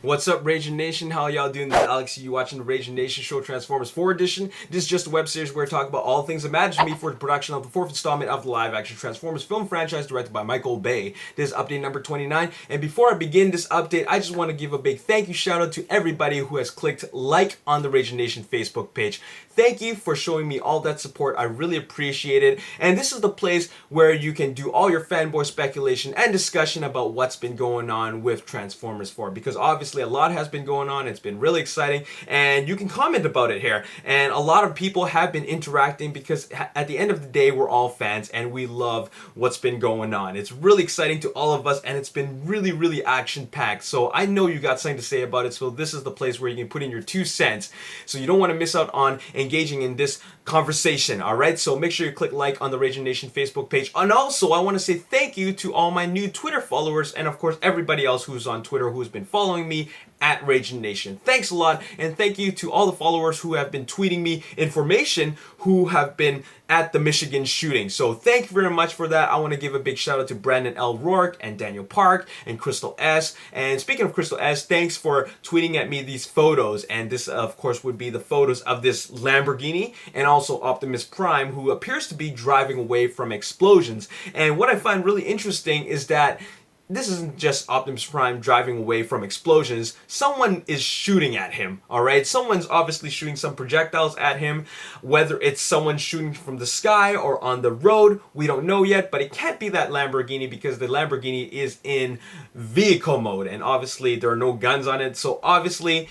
What's up, Raging Nation? How y'all doing? This is Alex. You watching the Raging Nation show, Transformers 4 Edition. This is just a web series where I talk about all things that matter to me for the production of the fourth installment of the live-action Transformers film franchise directed by Michael Bay. This is update number 29. And before I begin this update, I just want to give a big thank you shout out to everybody who has clicked like on the Raging Nation Facebook page. Thank you for showing me all that support. I really appreciate it. And this is the place where you can do all your fanboy speculation and discussion about what's been going on with Transformers 4. Because obviously a lot has been going on. It's been really exciting. And you can comment about it here. And a lot of people have been interacting because at the end of the day, we're all fans and we love what's been going on. It's really exciting to all of us and it's been really, really action-packed. So I know you got something to say about it. So this is the place where you can put in your 2 cents. So you don't want to miss out on engaging in this conversation, all right? So make sure you click like on the Raging Nation Facebook page. And also, I want to say thank you to all my new Twitter followers and, of course, everybody else who's on Twitter who's been following me at Raging Nation. Thanks a lot, and thank you to all the followers who have been tweeting me information who have been at the Michigan shooting. So thank you very much for that. I want to give a big shout out to Brandon L. Rourke and Daniel Park and Crystal S. And speaking of Crystal S, thanks for tweeting at me these photos. And this, of course, would be the photos of this Lamborghini and also Optimus Prime, who appears to be driving away from explosions. And what I find really interesting is that this isn't just Optimus Prime driving away from explosions. Someone is shooting at him, alright? Someone's obviously shooting some projectiles at him. Whether it's someone shooting from the sky or on the road, we don't know yet, but it can't be that Lamborghini because the Lamborghini is in vehicle mode, and obviously there are no guns on it, so obviously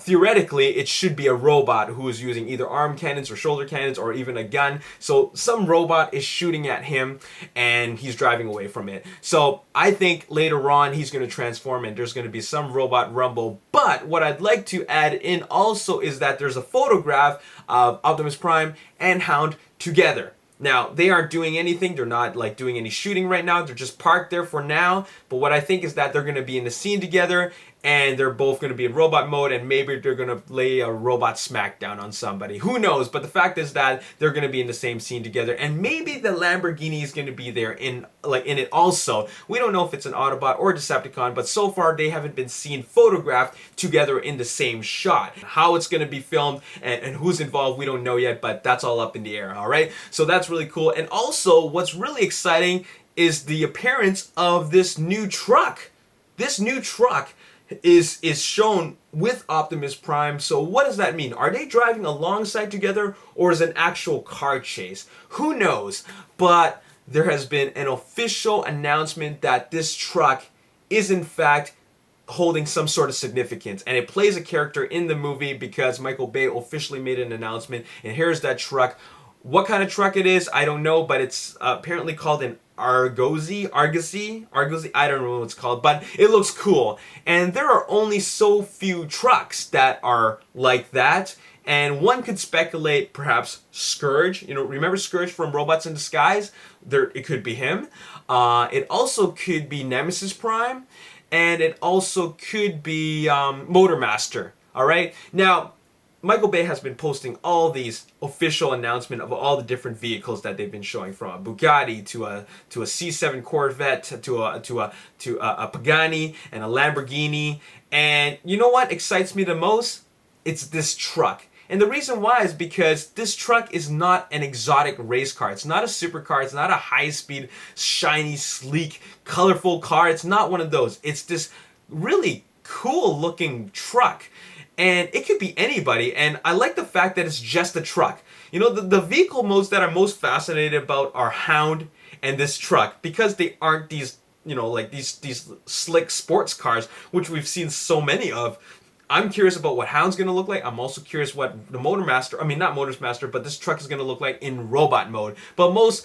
theoretically, it should be a robot who is using either arm cannons or shoulder cannons or even a gun. So some robot is shooting at him and he's driving away from it. So I think later on he's going to transform and there's going to be some robot rumble. But what I'd like to add in also is that there's a photograph of Optimus Prime and Hound together. Now, they aren't doing anything. They're not like doing any shooting right now. They're just parked there for now. But what I think is that they're going to be in the scene together and they're both going to be in robot mode and maybe they're going to lay a robot smackdown on somebody. Who knows? But the fact is that they're going to be in the same scene together and maybe the Lamborghini is going to be there in it also. We don't know if it's an Autobot or a Decepticon, but so far they haven't been seen photographed together in the same shot. How it's going to be filmed and who's involved, we don't know yet, but that's all up in the air, all right? So that's really cool. And also, what's really exciting is the appearance of this new truck. This new truck is shown with Optimus Prime. So what does that mean? Are they driving alongside together or is it an actual car chase? Who knows? But there has been an official announcement that this truck is in fact holding some sort of significance and it plays a character in the movie because Michael Bay officially made an announcement and here's that truck. What kind of truck it is, I don't know, but it's apparently called an Argosy, I don't know what it's called, but it looks cool. And there are only so few trucks that are like that. And one could speculate perhaps Scourge. You know, remember Scourge from Robots in Disguise? It could be him. It also could be Nemesis Prime. And it also could be Motormaster. All right? Now, Michael Bay has been posting all these official announcements of all the different vehicles that they've been showing, from a Bugatti to a C7 Corvette to a Pagani and a Lamborghini. And you know what excites me the most? It's this truck. And the reason why is because this truck is not an exotic race car. It's not a supercar. It's not a high-speed, shiny, sleek, colorful car. It's not one of those. It's this really cool-looking truck. And it could be anybody, and I like the fact that it's just a truck. You know, the vehicle modes that I'm most fascinated about are Hound and this truck, because they aren't these, you know, like these slick sports cars, which we've seen so many of. I'm curious about what Hound's going to look like. I'm also curious what the Motormaster, but this truck is going to look like in robot mode. But most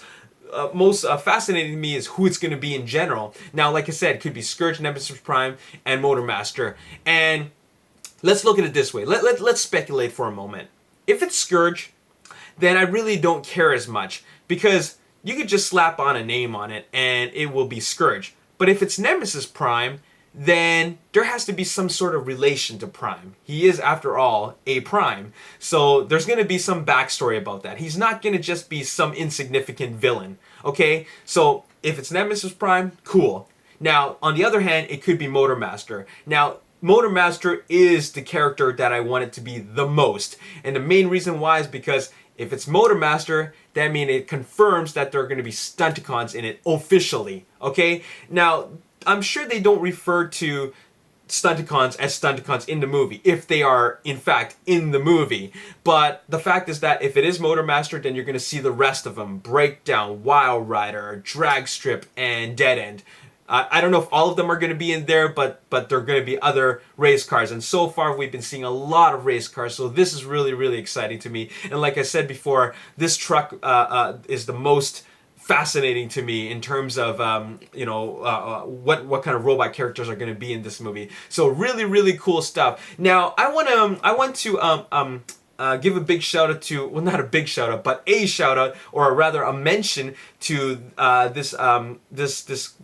fascinating to me is who it's going to be in general. Now, like I said, it could be Scourge, Nemesis Prime, and Motormaster. And let's look at it this way. Let's speculate for a moment. If it's Scourge, then I really don't care as much because you could just slap on a name on it and it will be Scourge. But if it's Nemesis Prime, then there has to be some sort of relation to Prime. He is, after all, a Prime. So there's going to be some backstory about that. He's not going to just be some insignificant villain. Okay? So if it's Nemesis Prime, cool. Now, on the other hand, it could be Motormaster. Now, Motormaster is the character that I want it to be the most. And the main reason why is because if it's Motormaster, that means it confirms that there are going to be Stunticons in it officially. Okay? Now, I'm sure they don't refer to Stunticons as Stunticons in the movie, if they are in fact in the movie. But the fact is that if it is Motormaster, then you're going to see the rest of them: Breakdown, Wild Rider, Dragstrip, and Dead End. I don't know if all of them are going to be in there, but there are going to be other race cars. And so far, we've been seeing a lot of race cars. So this is really, really exciting to me. And like I said before, this truck is the most fascinating to me in terms of what kind of robot characters are going to be in this movie. So really, really cool stuff. Now I want to give a big shout out to, well, not a big shout out, but a shout out, or rather a mention to this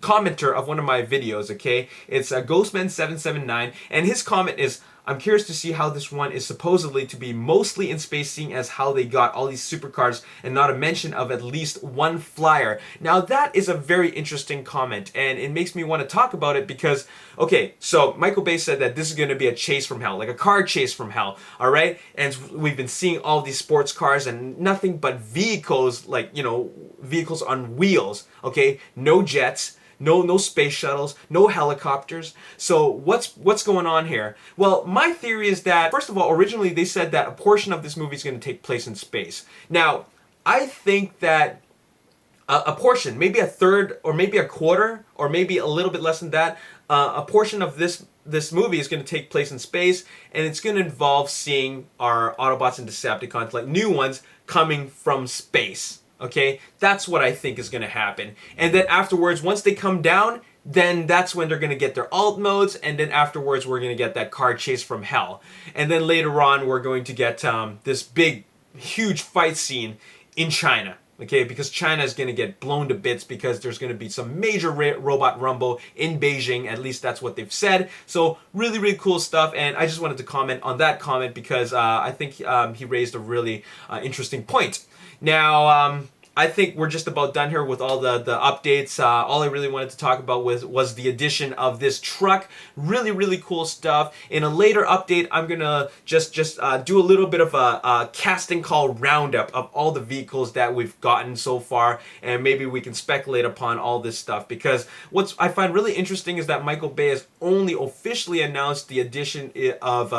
commenter of one of my videos. Okay, it's Ghostman779, and his comment is, I'm curious to see how this one is supposedly to be mostly in space, seeing as how they got all these supercars and not a mention of at least one flyer. Now that is a very interesting comment, and it makes me want to talk about it because, okay, so Michael Bay said that this is going to be a chase from hell, like a car chase from hell, all right? And we've been seeing all these sports cars and nothing but vehicles, like, vehicles on wheels, okay? No jets. No space shuttles, no helicopters. So what's going on here? Well, my theory is that, first of all, originally they said that a portion of this movie is going to take place in space. Now, I think that a portion, maybe a third, or maybe a quarter, or maybe a little bit less than that, a portion of this movie is going to take place in space, and it's going to involve seeing our Autobots and Decepticons, like new ones, coming from space. Okay, that's what I think is going to happen. And then afterwards, once they come down, then that's when they're going to get their alt modes, and then afterwards we're going to get that car chase from hell. And then later on we're going to get this big, huge fight scene in China. Okay, because China is going to get blown to bits because there's going to be some major robot rumble in Beijing. At least that's what they've said. So really, really cool stuff. And I just wanted to comment on that comment because I think he raised a really interesting point. Now, I think we're just about done here with all the updates. All I really wanted to talk about was the addition of this truck. Really, really cool stuff. In a later update, I'm gonna just do a little bit of a casting call roundup of all the vehicles that we've gotten so far, and maybe we can speculate upon all this stuff. Because what I find really interesting is that Michael Bay has only officially announced the addition of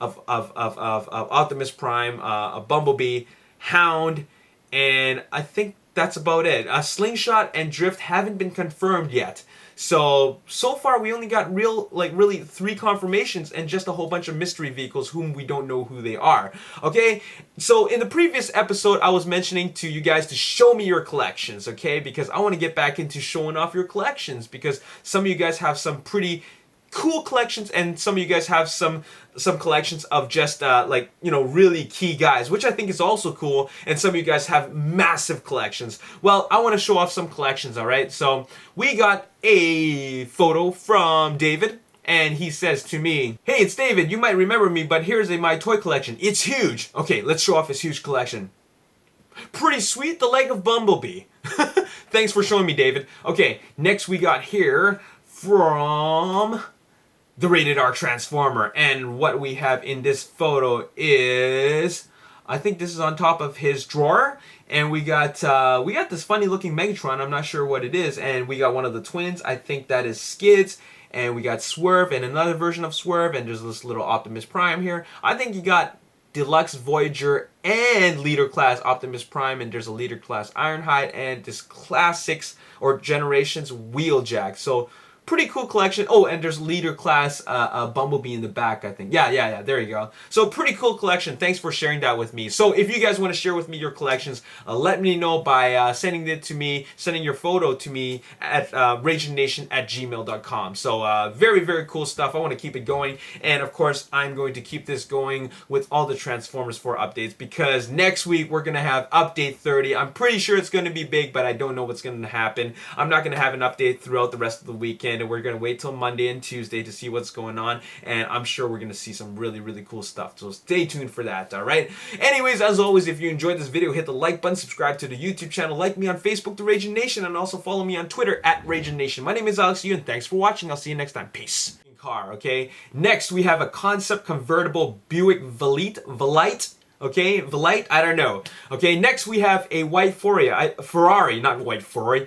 Optimus Prime, a Bumblebee, Hound, and I think that's about it. Slingshot and Drift haven't been confirmed yet. So far we only got really 3 confirmations and just a whole bunch of mystery vehicles whom we don't know who they are. Okay? So in the previous episode, I was mentioning to you guys to show me your collections, okay? Because I want to get back into showing off your collections, because some of you guys have some pretty cool collections, and some of you guys have some collections of just really key guys, which I think is also cool, and some of you guys have massive collections. Well, I want to show off some collections, all right? So we got a photo from David, and he says to me, "Hey, it's David. You might remember me, but here's my toy collection. It's huge." Okay, let's show off his huge collection. Pretty sweet, the leg of Bumblebee. Thanks for showing me, David. Okay, next we got here from the Rated R Transformer, and what we have in this photo is, I think this is on top of his drawer, and we got this funny looking Megatron. I'm not sure what it is, and we got one of the twins. I think that is Skids, and we got Swerve and another version of Swerve, and there's this little Optimus Prime here. I think you got Deluxe Voyager and Leader Class Optimus Prime, and there's a Leader Class Ironhide, and this Classics or Generations Wheeljack. So pretty cool collection. Oh, and there's Leader Class Bumblebee in the back, I think. Yeah, there you go. So pretty cool collection. Thanks for sharing that with me. So if you guys want to share with me your collections, let me know by sending your photo to me at ragenation@gmail.com. So very, very cool stuff. I want to keep it going. And of course, I'm going to keep this going with all the Transformers 4 updates, because next week we're going to have update 30. I'm pretty sure it's going to be big, but I don't know what's going to happen. I'm not going to have an update throughout the rest of the weekend. weekend, and we're gonna wait till Monday and Tuesday to see what's going on, and I'm sure we're gonna see some really, really cool stuff. So stay tuned for that, all right? Anyways, as always, if you enjoyed this video, hit the like button, subscribe to the YouTube channel, like me on Facebook, The Raging Nation, and also follow me on Twitter at Raging Nation. My name is Alex Yu, and thanks for watching. I'll see you next time. Peace. Car, okay? Next, we have a concept convertible Buick Velite. Okay, Velite, I don't know. Okay, next we have a white Ferrari, not white Ferrari,